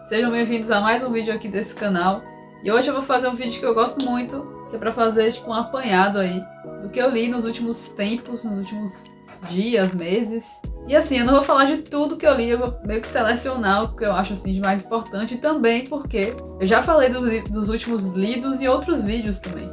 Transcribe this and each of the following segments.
Sejam bem-vindos a mais um vídeo aqui desse canal. E hoje eu vou fazer um vídeo que eu gosto muito, que é pra fazer tipo um apanhado aí do que eu li nos últimos tempos, nos últimos dias, meses. E assim, eu não vou falar de tudo que eu li, eu vou meio que selecionar o que eu acho assim de mais importante, e também porque eu já falei dos últimos lidos em outros vídeos também.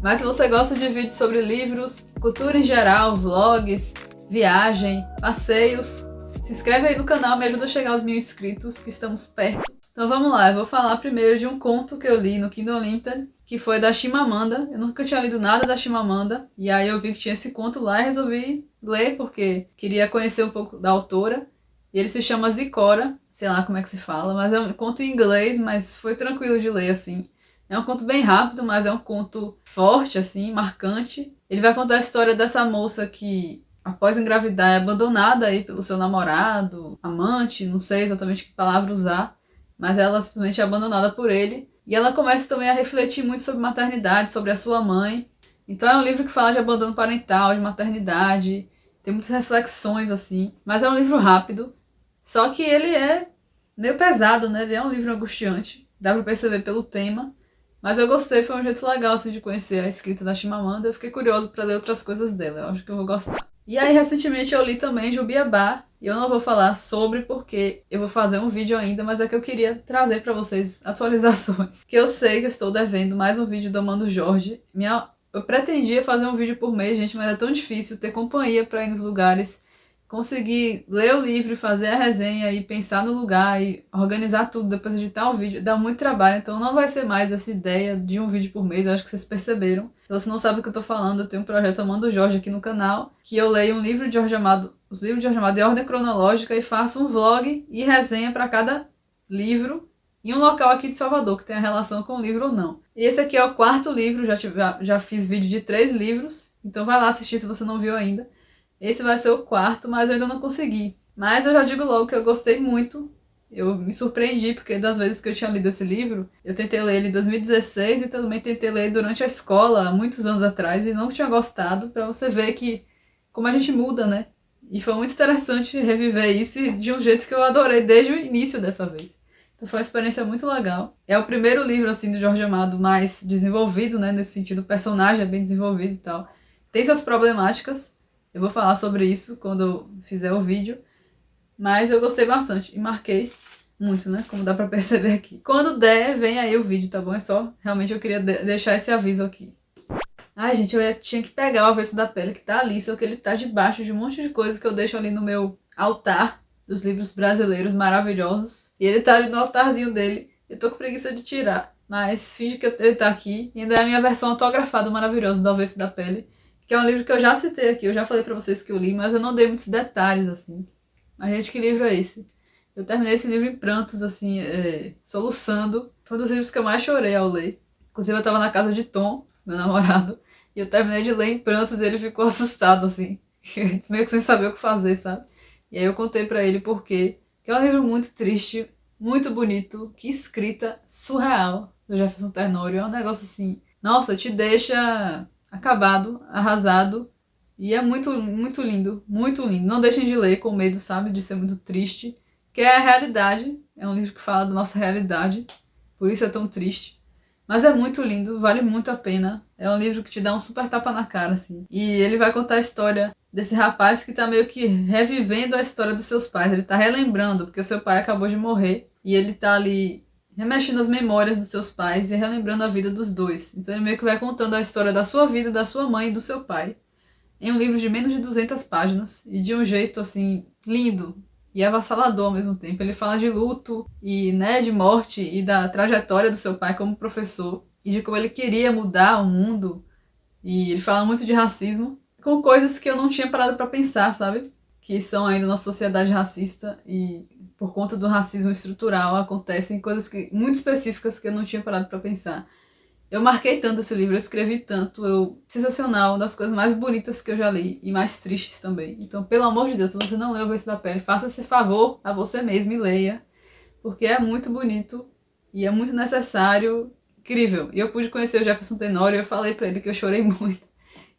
Mas se você gosta de vídeos sobre livros, cultura em geral, vlogs, viagem, passeios, se inscreve aí no canal, me ajuda a chegar aos 1000 inscritos, que estamos perto. Então vamos lá, eu vou falar primeiro de um conto que eu li no Kindle Unlimited, que foi da Chimamanda. Eu nunca tinha lido nada da Chimamanda, e aí eu vi que tinha esse conto lá e resolvi ler, porque queria conhecer um pouco da autora. E ele se chama Zicora, sei lá como é que se fala, mas é um conto em inglês, mas foi tranquilo de ler, assim. É um conto bem rápido, mas é um conto forte, assim, marcante. Ele vai contar a história dessa moça que, após engravidar, é abandonada aí pelo seu namorado, amante, não sei exatamente que palavra usar, mas ela simplesmente é abandonada por ele. E ela começa também a refletir muito sobre maternidade, sobre a sua mãe. Então é um livro que fala de abandono parental, de maternidade, tem muitas reflexões, assim. Mas é um livro rápido, só que ele é meio pesado, né? Ele é um livro angustiante, dá pra perceber pelo tema. Mas eu gostei, foi um jeito legal assim, de conhecer a escrita da Chimamanda. Eu fiquei curioso para ler outras coisas dela, eu acho que eu vou gostar. E aí, recentemente eu li também Jubiabá, e eu não vou falar sobre porque eu vou fazer um vídeo ainda, mas é que eu queria trazer para vocês atualizações. Que eu sei que eu estou devendo mais um vídeo do Amando Jorge. Eu pretendia fazer um vídeo por mês, gente, mas é tão difícil ter companhia para ir nos lugares, conseguir ler o livro, fazer a resenha e pensar no lugar e organizar tudo, depois editar o vídeo, dá muito trabalho, então não vai ser mais essa ideia de um vídeo por mês, eu acho que vocês perceberam. Se você não sabe o que eu tô falando, eu tenho um projeto Amando Jorge aqui no canal, que eu leio os livros de Jorge Amado em ordem cronológica e faço um vlog e resenha para cada livro em um local aqui de Salvador, que tem a relação com o livro ou não. E esse aqui é o 4º livro, já fiz vídeo de 3 livros, então vai lá assistir se você não viu ainda. Esse vai ser o 4º, mas eu ainda não consegui. Mas eu já digo logo que eu gostei muito. Eu me surpreendi, porque das vezes que eu tinha lido esse livro, eu tentei ler ele em 2016 e também tentei ler durante a escola, há muitos anos atrás, e não tinha gostado, pra você ver que como a gente muda, né? E foi muito interessante reviver isso de um jeito que eu adorei desde o início dessa vez. Então foi uma experiência muito legal. É o primeiro livro, assim, do Jorge Amado mais desenvolvido, né? Nesse sentido, o personagem é bem desenvolvido e tal. Tem suas problemáticas, eu vou falar sobre isso quando eu fizer o vídeo, mas eu gostei bastante e marquei muito, né? Como dá pra perceber aqui. Quando der, vem aí o vídeo, tá bom? É só, realmente eu queria deixar esse aviso aqui. Ai, gente, tinha que pegar o avesso da pele que tá ali, só que ele tá debaixo de um monte de coisa que eu deixo ali no meu altar dos livros brasileiros maravilhosos. E ele tá ali no altarzinho dele. Eu tô com preguiça de tirar, mas finge que ele tá aqui. E ainda é a minha versão autografada maravilhosa do Avesso da Pele, que é um livro que eu já citei aqui, eu já falei pra vocês que eu li, mas eu não dei muitos detalhes, assim. Mas, gente, que livro é esse? Eu terminei esse livro em prantos, assim, soluçando. Foi um dos livros que eu mais chorei ao ler. Inclusive, eu tava na casa de Tom, meu namorado, e eu terminei de ler em prantos e ele ficou assustado, assim, meio que sem saber o que fazer, sabe? E aí eu contei pra ele por quê. Que é um livro muito triste, muito bonito, que escrita surreal do Jefferson Tenório. É um negócio assim, nossa, te deixa acabado, arrasado, e é muito, muito lindo, muito lindo. Não deixem de ler com medo, sabe, de ser muito triste, que é a realidade, é um livro que fala da nossa realidade, por isso é tão triste. Mas é muito lindo, vale muito a pena. É um livro que te dá um super tapa na cara, assim. E ele vai contar a história desse rapaz que tá meio que revivendo a história dos seus pais. Ele tá relembrando, porque o seu pai acabou de morrer, e ele tá ali remexendo as memórias dos seus pais e relembrando a vida dos dois. Então ele meio que vai contando a história da sua vida, da sua mãe e do seu pai, em um livro de menos de 200 páginas, e de um jeito, assim, lindo e avassalador ao mesmo tempo. Ele fala de luto e, né, de morte e da trajetória do seu pai como professor, e de como ele queria mudar o mundo, e ele fala muito de racismo, com coisas que eu não tinha parado para pensar, sabe? Que são ainda na sociedade racista, e por conta do racismo estrutural acontecem coisas muito específicas que eu não tinha parado para pensar. Eu marquei tanto esse livro, eu escrevi tanto, sensacional, uma das coisas mais bonitas que eu já li, e mais tristes também. Então, pelo amor de Deus, se você não leu O Avesso da Pele, faça esse favor a você mesmo e leia, porque é muito bonito e é muito necessário, incrível. E eu pude conhecer o Jefferson Tenório e eu falei pra ele que eu chorei muito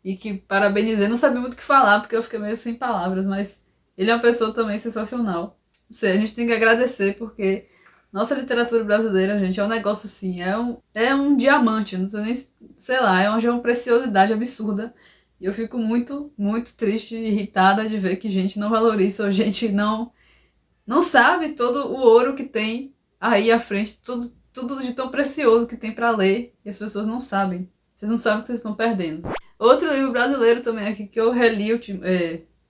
e que parabenizei, não sabia muito o que falar, porque eu fiquei meio sem palavras, mas ele é uma pessoa também sensacional. Não sei, a gente tem que agradecer, porque Nossa literatura brasileira, gente, é um negócio assim, é um diamante, não sei nem, sei lá, já uma preciosidade absurda. E eu fico muito, muito triste e irritada de ver que gente não valoriza, ou gente não sabe todo o ouro que tem aí à frente, tudo de tão precioso que tem para ler, e as pessoas não sabem. Vocês não sabem o que vocês estão perdendo. Outro livro brasileiro também aqui que eu reli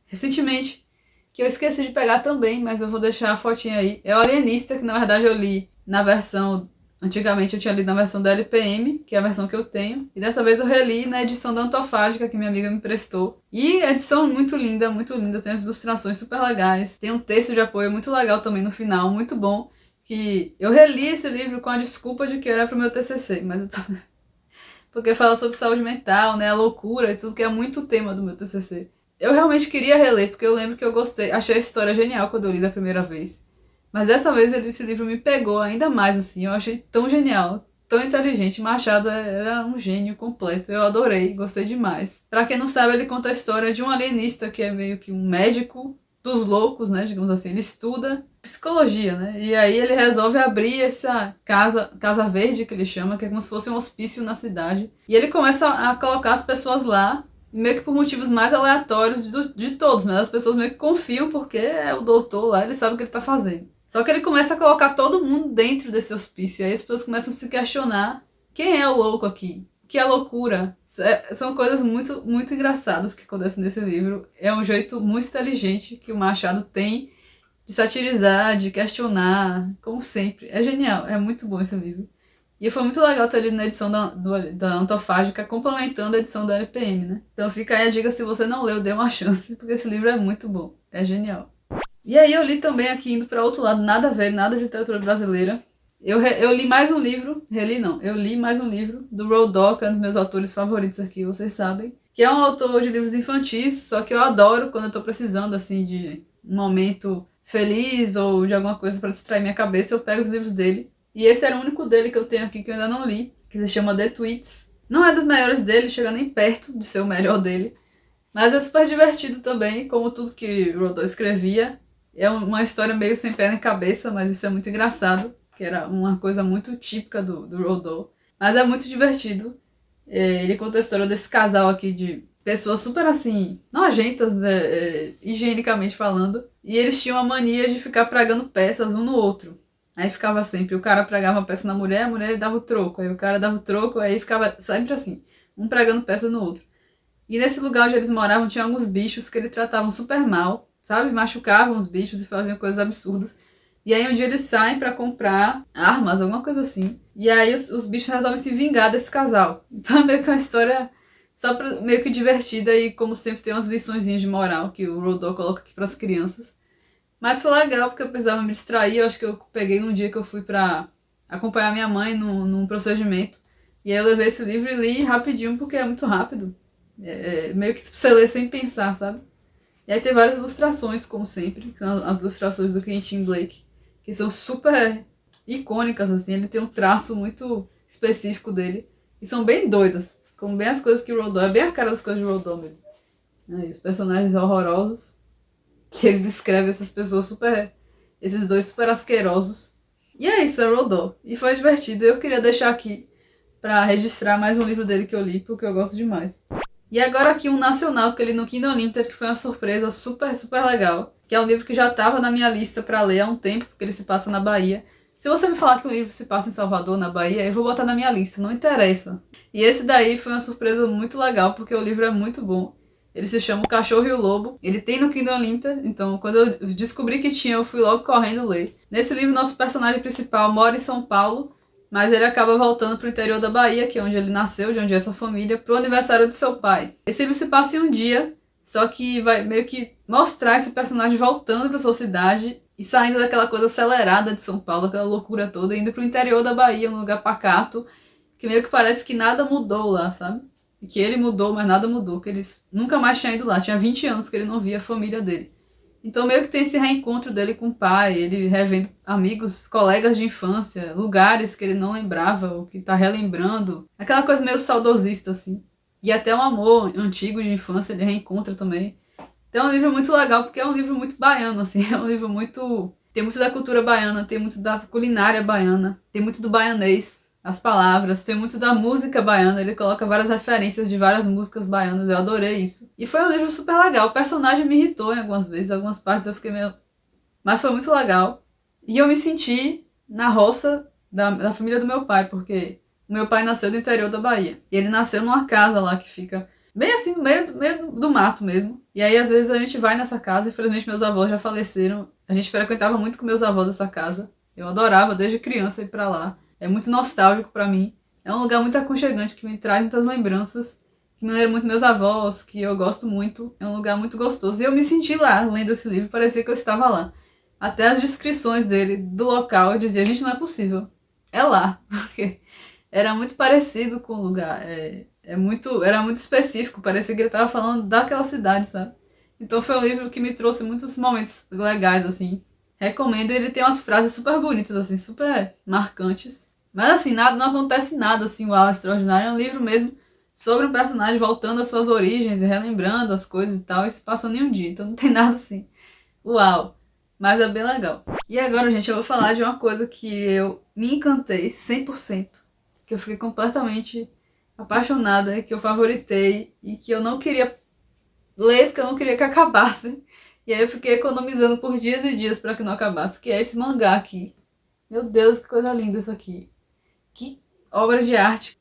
recentemente, que eu esqueci de pegar também, mas eu vou deixar a fotinha aí. É o Alienista, que na verdade eu li na versão... Antigamente eu tinha lido na versão da LPM, que é a versão que eu tenho. E dessa vez eu reli na edição da Antofágica, que minha amiga me prestou. E a edição muito linda, tem as ilustrações super legais. Tem um texto de apoio muito legal também no final, muito bom. Que eu reli esse livro com a desculpa de que era pro meu TCC, mas eu tô... Porque fala sobre saúde mental, né, a loucura e tudo, que é muito o tema do meu TCC. Eu realmente queria reler, porque eu lembro que eu gostei, achei a história genial quando eu li da primeira vez. Mas dessa vez esse livro me pegou ainda mais, assim, eu achei tão genial, tão inteligente. Machado era um gênio completo, eu adorei, gostei demais. Pra quem não sabe, ele conta a história de um alienista que é meio que um médico dos loucos, né, digamos assim. Ele estuda psicologia, né, e aí ele resolve abrir essa casa verde, que ele chama, que é como se fosse um hospício na cidade. E ele começa a colocar as pessoas lá, meio que por motivos mais aleatórios de todos, mas as pessoas meio que confiam porque é o doutor lá, ele sabe o que ele tá fazendo. Só que ele começa a colocar todo mundo dentro desse hospício, e aí as pessoas começam a se questionar quem é o louco aqui, o que é loucura. São coisas muito, muito engraçadas que acontecem nesse livro. É um jeito muito inteligente que o Machado tem de satirizar, de questionar, como sempre. É genial, é muito bom esse livro. E foi muito legal ter lido na edição da Antofágica, complementando a edição da LPM, né? Então fica aí a dica, se você não leu, dê uma chance, porque esse livro é muito bom, é genial. E aí eu li também aqui, indo para outro lado, nada a ver, nada de literatura brasileira. Eu li mais um livro, eu li mais um livro do Roald Dahl, que é um dos meus autores favoritos aqui, vocês sabem. Que é um autor de livros infantis, só que eu adoro quando eu tô precisando, assim, de um momento feliz ou de alguma coisa para distrair minha cabeça, eu pego os livros dele. E esse era o único dele que eu tenho aqui que eu ainda não li, que se chama The Tweets. Não é dos melhores dele, chega nem perto de ser o melhor dele. Mas é super divertido também, como tudo que Roald Dahl escrevia. É uma história meio sem pé nem cabeça, mas isso é muito engraçado, que era uma coisa muito típica do Roald Dahl. Mas é muito divertido. Ele conta a história desse casal aqui de pessoas super assim, nojentas, né, higienicamente falando. E eles tinham a mania de ficar pregando peças um no outro. Aí ficava sempre, o cara pregava a peça na mulher, a mulher dava o troco. Aí o cara dava o troco, aí ficava sempre assim, um pregando peça no outro. E nesse lugar onde eles moravam tinha alguns bichos que eles tratavam super mal, sabe? Machucavam os bichos e faziam coisas absurdas. E aí um dia eles saem pra comprar armas, alguma coisa assim. E aí os bichos resolvem se vingar desse casal. Então é meio que uma história meio que divertida e, como sempre, tem umas liçõezinhas de moral que o Roald Dahl coloca aqui pras crianças. Mas foi legal porque eu precisava me distrair. Eu acho que eu peguei num dia que eu fui pra acompanhar minha mãe num procedimento. E aí eu levei esse livro e li rapidinho porque é muito rápido. Meio que você lê sem pensar, sabe? E aí tem várias ilustrações, como sempre, que são as ilustrações do Quentin Blake, que são super icônicas, assim, ele tem um traço muito específico dele, e são bem doidas, como bem as coisas que o Roald Dahl, é bem a cara das coisas de Roald Dahl mesmo. E os personagens horrorosos, que ele descreve esses dois super asquerosos. E é isso, é Roald Dahl. E foi divertido, eu queria deixar aqui pra registrar mais um livro dele que eu li, porque eu gosto demais. E agora aqui um nacional que eu li no Kindle Unlimited, que foi uma surpresa super, super legal. Que é um livro que já estava na minha lista para ler há um tempo, porque ele se passa na Bahia. Se você me falar que o livro se passa em Salvador, na Bahia, eu vou botar na minha lista, não interessa. E esse daí foi uma surpresa muito legal, porque o livro é muito bom. Ele se chama O Cachorro e o Lobo. Ele tem no Kindle Unlimited, então quando eu descobri que tinha, eu fui logo correndo ler. Nesse livro, nosso personagem principal mora em São Paulo, mas ele acaba voltando pro interior da Bahia, que é onde ele nasceu, de onde é sua família, pro aniversário do seu pai. Esse livro se passa em um dia, só que vai meio que mostrar esse personagem voltando pra sua cidade e saindo daquela coisa acelerada de São Paulo, aquela loucura toda, indo pro interior da Bahia, um lugar pacato, que meio que parece que nada mudou lá, sabe? E que ele mudou, mas nada mudou, que ele nunca mais tinha ido lá. Tinha 20 anos que ele não via a família dele. Então meio que tem esse reencontro dele com o pai, ele revendo amigos, colegas de infância, lugares que ele não lembrava, ou que tá relembrando. Aquela coisa meio saudosista, assim. E até um amor antigo de infância ele reencontra também. Então é um livro muito legal, porque é um livro muito baiano, assim. É um livro muito... Tem muito da cultura baiana, tem muito da culinária baiana, tem muito do baianês, as palavras, tem muito da música baiana, ele coloca várias referências de várias músicas baianas, eu adorei isso. E foi um livro super legal, o personagem me irritou em algumas vezes, algumas partes eu fiquei meio... Mas foi muito legal. E eu me senti na roça da família do meu pai, porque o meu pai nasceu do interior da Bahia. E ele nasceu numa casa lá que fica bem assim, no meio do mato mesmo. E aí, às vezes, a gente vai nessa casa. Infelizmente, meus avós já faleceram. A gente frequentava muito com meus avós essa casa. Eu adorava, desde criança, ir pra lá. É muito nostálgico pra mim. É um lugar muito aconchegante, que me traz muitas lembranças. Que me lembra muito meus avós, que eu gosto muito. É um lugar muito gostoso. E eu me senti lá, lendo esse livro. Parecia que eu estava lá. Até as descrições dele, do local, eu dizia, gente, não é possível. É lá. Porque era muito parecido com o lugar. Era muito específico. Parecia que ele estava falando daquela cidade, sabe? Então foi um livro que me trouxe muitos momentos legais, assim. Recomendo. Ele tem umas frases super bonitas, assim, super marcantes. Mas assim, não acontece nada, assim, uau, extraordinário. É um livro mesmo sobre um personagem voltando às suas origens e relembrando as coisas e tal. E se passou em um dia. Então não tem nada assim. Uau. Mas é bem legal. E agora, gente, eu vou falar de uma coisa que eu me encantei 100%. Que eu fiquei completamente apaixonada, que eu favoritei e que eu não queria ler porque eu não queria que acabasse. E aí eu fiquei economizando por dias e dias para que não acabasse, que é esse mangá aqui. Meu Deus, que coisa linda isso aqui. Que obra de arte.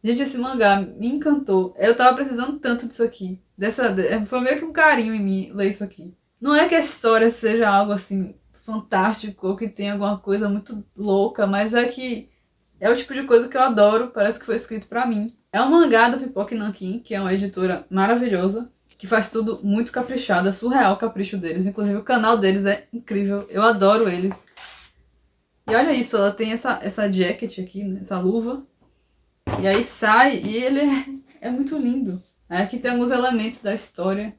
Gente, esse mangá me encantou. Eu tava precisando tanto disso aqui. Foi meio que um carinho em mim ler isso aqui. Não é que a história seja algo assim fantástico ou que tenha alguma coisa muito louca, mas é que é o tipo de coisa que eu adoro, parece que foi escrito pra mim. É um mangá da Pipoca Nankin, que é uma editora maravilhosa, que faz tudo muito caprichado, é surreal o capricho deles. Inclusive o canal deles é incrível, eu adoro eles. E olha isso, ela tem essa jacket aqui, né, essa luva. E aí sai e ele é muito lindo. Aí aqui tem alguns elementos da história.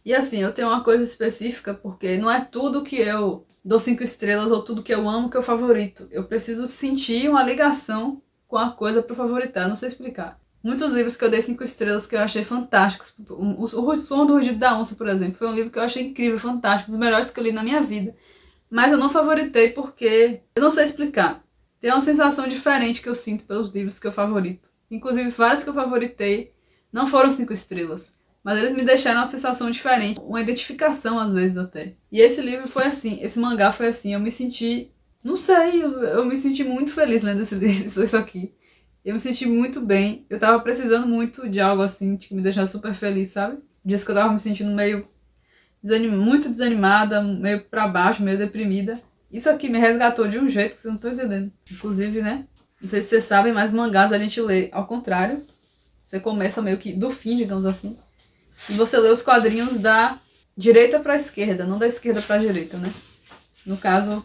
E assim, eu tenho uma coisa específica, porque não é tudo que eu dou 5 estrelas ou tudo que eu amo que eu favorito. Eu preciso sentir uma ligação com a coisa para favoritar, não sei explicar. Muitos livros que eu dei 5 estrelas que eu achei fantásticos. O Som do Rugido da Onça, por exemplo, foi um livro que eu achei incrível, fantástico, um dos melhores que eu li na minha vida. Mas eu não favoritei porque eu não sei explicar. Tem uma sensação diferente que eu sinto pelos livros que eu favorito. Inclusive, vários que eu favoritei não foram 5 estrelas. Mas eles me deixaram uma sensação diferente, uma identificação às vezes até. E esse livro foi assim, esse mangá foi assim, eu me senti, não sei, eu me senti muito feliz lendo isso aqui. Eu me senti muito bem, eu tava precisando muito de algo assim, que me deixasse super feliz, sabe? Dias que eu tava me sentindo meio muito desanimada, meio pra baixo, meio deprimida. Isso aqui me resgatou de um jeito que vocês não estão entendendo. Inclusive, né, não sei se vocês sabem, mas mangás a gente lê ao contrário. Você começa meio que do fim, digamos assim. E você lê os quadrinhos da direita para a esquerda, não da esquerda para a direita, né? No caso,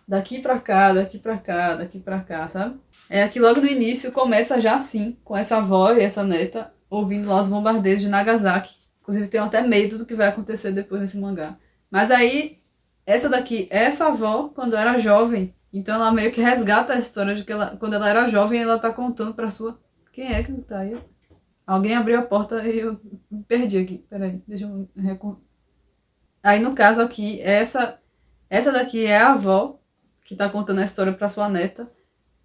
daqui para cá, daqui para cá, daqui para cá, sabe? É aqui logo no início começa já assim, com essa avó e essa neta ouvindo lá os bombardeios de Nagasaki. Inclusive tenho até medo do que vai acontecer depois nesse mangá. Mas aí, essa daqui é essa avó quando era jovem. Então ela meio que resgata a história de que quando ela era jovem, ela tá contando pra sua... Quem é que tá aí? Alguém abriu a porta e eu me perdi aqui. Peraí, deixa eu... Aí, no caso aqui, essa daqui é a avó que tá contando a história pra sua neta,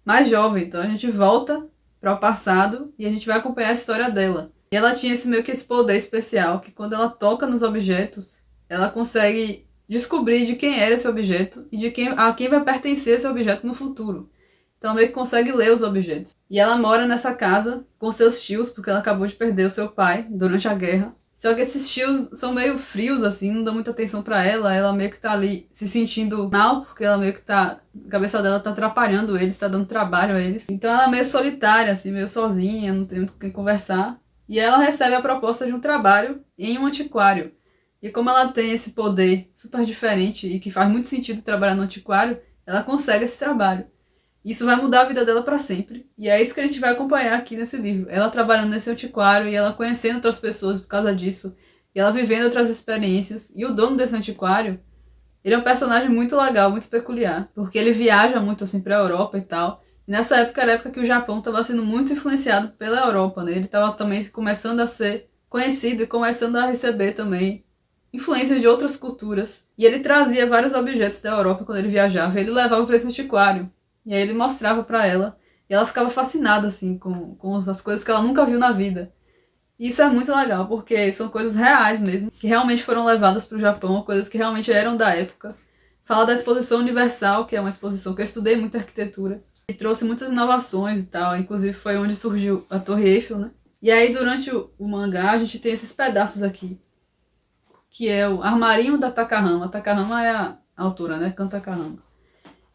mais jovem. Então a gente volta para o passado e a gente vai acompanhar a história dela. E ela tinha meio que esse poder especial, que quando ela toca nos objetos, ela consegue descobrir de quem era esse objeto e a quem vai pertencer esse objeto no futuro. Então ela meio que consegue ler os objetos. E ela mora nessa casa com seus tios, porque ela acabou de perder o seu pai durante a guerra. Só que esses tios são meio frios, assim, não dão muita atenção pra ela. Ela meio que tá ali se sentindo mal, porque ela meio que tá... A cabeça dela tá atrapalhando eles, tá dando trabalho a eles. Então ela é meio solitária, assim, meio sozinha, não tem muito com quem conversar. E ela recebe a proposta de um trabalho em um antiquário. E como ela tem esse poder super diferente e que faz muito sentido trabalhar no antiquário, ela consegue esse trabalho. Isso vai mudar a vida dela para sempre. E é isso que a gente vai acompanhar aqui nesse livro. Ela trabalhando nesse antiquário e ela conhecendo outras pessoas por causa disso. E ela vivendo outras experiências. E o dono desse antiquário, ele é um personagem muito legal, muito peculiar. Porque ele viaja muito assim pra Europa e tal. E nessa época era a época que o Japão estava sendo muito influenciado pela Europa, né? Ele estava também começando a ser conhecido e começando a receber também influências de outras culturas. E ele trazia vários objetos da Europa quando ele viajava. Ele levava para esse antiquário. E aí ele mostrava para ela. E ela ficava fascinada, assim, com as coisas que ela nunca viu na vida. E isso é muito legal, porque são coisas reais mesmo, que realmente foram levadas para o Japão, coisas que realmente eram da época. Fala da Exposição Universal, que é uma exposição que eu estudei muito arquitetura. E trouxe muitas inovações e tal. Inclusive foi onde surgiu a Torre Eiffel, né? E aí durante o mangá a gente tem esses pedaços aqui. Que é o armarinho da Takahama. A Takahama é a autora, né? Kan Takahama.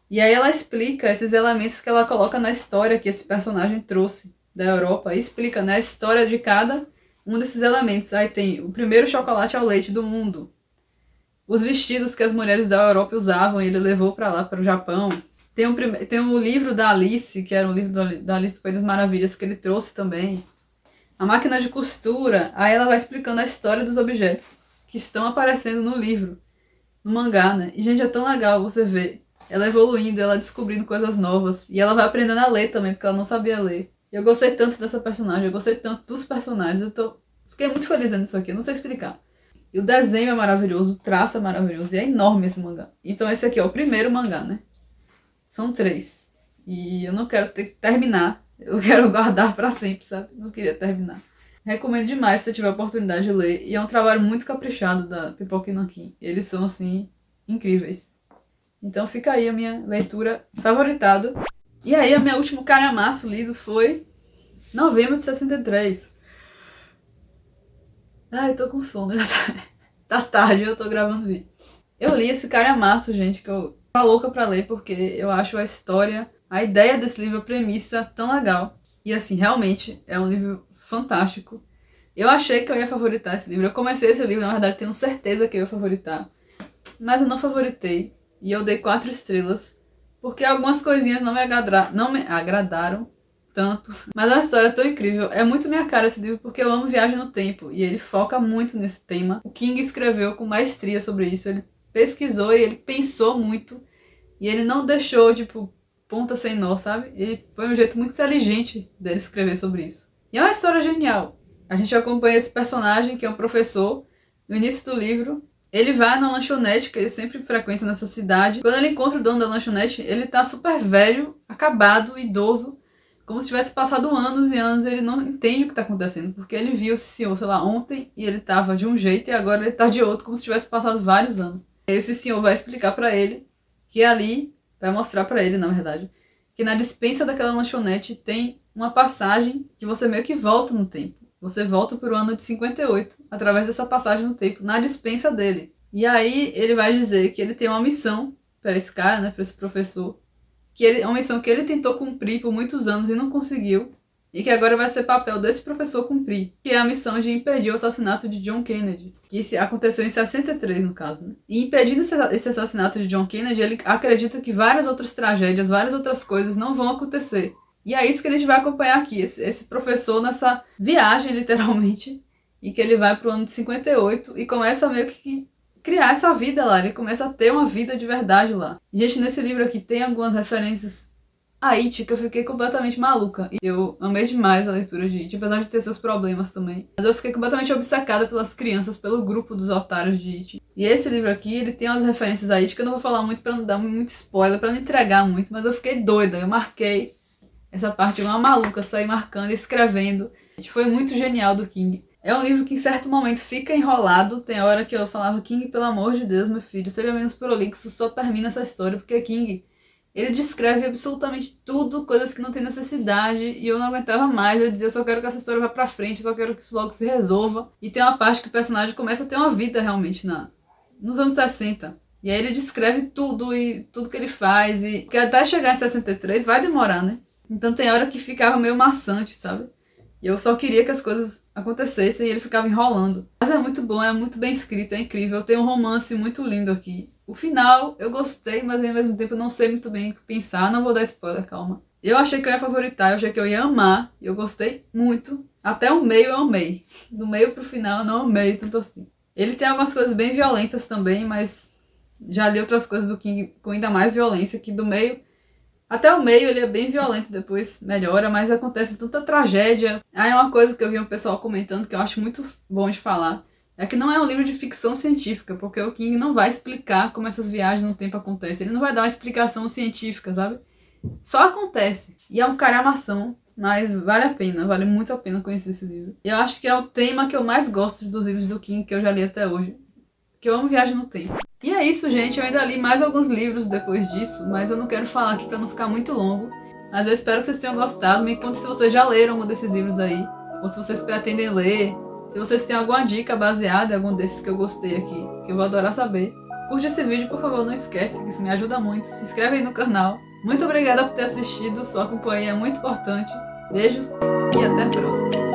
E aí ela explica esses elementos que ela coloca na história que esse personagem trouxe da Europa. E explica, né, a história de cada um desses elementos. Aí tem o primeiro chocolate ao leite do mundo. Os vestidos que as mulheres da Europa usavam e ele levou para lá, para o Japão. Tem o livro da Alice, que era o livro da Alice do País das Maravilhas, que ele trouxe também. A máquina de costura. Aí ela vai explicando a história dos objetos que estão aparecendo no livro, no mangá, né? E, gente, é tão legal você ver ela evoluindo, ela descobrindo coisas novas. E ela vai aprendendo a ler também, porque ela não sabia ler. E eu gostei tanto dessa personagem, eu gostei tanto dos personagens. Fiquei muito feliz vendo isso aqui, eu não sei explicar. E o desenho é maravilhoso, o traço é maravilhoso, e é enorme esse mangá. Então esse aqui é o primeiro mangá, né? São 3. E eu não quero ter que terminar. Eu quero guardar pra sempre, sabe? Não queria terminar. Recomendo demais se você tiver a oportunidade de ler. E é um trabalho muito caprichado da Pipoca e Nanquim. Eles são, assim, incríveis. Então fica aí a minha leitura favoritada. E aí, a minha último calhamaço lido foi novembro de 63. Ai, tô com sono, já tá tarde, eu tô gravando vídeo. Eu li esse calhamaço, gente, que eu tô louca pra ler, porque eu acho a história, a ideia desse livro, a premissa tão legal. E assim, realmente, é um livro fantástico. Eu achei que eu ia favoritar esse livro. Eu comecei esse livro, na verdade, tenho certeza que eu ia favoritar. Mas eu não favoritei. E eu dei 4 estrelas. Porque algumas coisinhas não me agradaram tanto. Mas é uma história tão incrível. É muito minha cara esse livro, porque eu amo viagem no tempo. E ele foca muito nesse tema. O King escreveu com maestria sobre isso. Ele pesquisou e ele pensou muito. E ele não deixou, tipo, ponta sem nó, sabe? Ele foi um jeito muito inteligente dele escrever sobre isso. E é uma história genial. A gente acompanha esse personagem, que é um professor, no início do livro. Ele vai na lanchonete, que ele sempre frequenta nessa cidade. Quando ele encontra o dono da lanchonete, ele tá super velho, acabado, idoso, como se tivesse passado anos e anos. Ele não entende o que tá acontecendo, porque ele viu esse senhor, sei lá, ontem, e ele tava de um jeito, e agora ele tá de outro, como se tivesse passado vários anos. E aí esse senhor vai explicar pra ele que ali, vai mostrar pra ele, na verdade, que na despensa daquela lanchonete tem uma passagem que você meio que volta no tempo. Você volta para o ano de 58, através dessa passagem no tempo, na despensa dele. E aí ele vai dizer que ele tem uma missão para esse cara, né, para esse professor, que é uma missão que ele tentou cumprir por muitos anos e não conseguiu, e que agora vai ser papel desse professor cumprir, que é a missão de impedir o assassinato de John Kennedy, que aconteceu em 63, no caso, né? E impedindo esse assassinato de John Kennedy, ele acredita que várias outras tragédias, várias outras coisas não vão acontecer. E é isso que a gente vai acompanhar aqui, esse professor nessa viagem, literalmente, e que ele vai pro ano de 58 e começa meio que criar essa vida lá, ele começa a ter uma vida de verdade lá. Gente, nesse livro aqui tem algumas referências a It que eu fiquei completamente maluca. E eu amei demais a leitura de It, apesar de ter seus problemas também. Mas eu fiquei completamente obcecada pelas crianças, pelo grupo dos otários de It. E esse livro aqui, ele tem umas referências a It que eu não vou falar muito pra não dar muito spoiler, pra não entregar muito, mas eu fiquei doida, eu marquei essa parte igual uma maluca, saí marcando e escrevendo. Foi muito genial do King. É um livro que em certo momento fica enrolado. Tem hora que eu falava, King, pelo amor de Deus, meu filho, seja menos prolixo, só termina essa história, porque King, ele descreve absolutamente tudo, coisas que não tem necessidade, e eu não aguentava mais. Eu dizia, eu só quero que essa história vá pra frente, eu só quero que isso logo se resolva. E tem uma parte que o personagem começa a ter uma vida realmente nos anos 60. E aí ele descreve tudo, e tudo que ele faz, e que até chegar em 63 vai demorar, né? Então tem hora que ficava meio maçante, sabe? E eu só queria que as coisas acontecessem e ele ficava enrolando. Mas é muito bom, é muito bem escrito, é incrível. Tem um romance muito lindo aqui. O final eu gostei, mas ao mesmo tempo eu não sei muito bem o que pensar. Não vou dar spoiler, calma. Eu achei que eu ia favoritar, eu achei que eu ia amar. E eu gostei muito. Até o meio eu amei. Do meio pro final eu não amei tanto assim. Ele tem algumas coisas bem violentas também, mas já li outras coisas do King com ainda mais violência, que do meio... Até o meio ele é bem violento, depois melhora, mas acontece tanta tragédia. Aí uma coisa que eu vi um pessoal comentando que eu acho muito bom de falar é que não é um livro de ficção científica, porque o King não vai explicar como essas viagens no tempo acontecem. Ele não vai dar uma explicação científica, sabe? Só acontece. E é um caramação, mas vale a pena, vale muito a pena conhecer esse livro. Eu acho que é o tema que eu mais gosto dos livros do King que eu já li até hoje. Que eu amo viagem no tempo. E é isso, gente. Eu ainda li mais alguns livros depois disso, mas eu não quero falar aqui pra não ficar muito longo. Mas eu espero que vocês tenham gostado. Me conte se vocês já leram algum desses livros aí, ou se vocês pretendem ler. Se vocês têm alguma dica baseada em algum desses que eu gostei aqui, que eu vou adorar saber. Curte esse vídeo, por favor, não esquece, que isso me ajuda muito. Se inscreve aí no canal. Muito obrigada por ter assistido, sua companhia é muito importante. Beijos e até a próxima.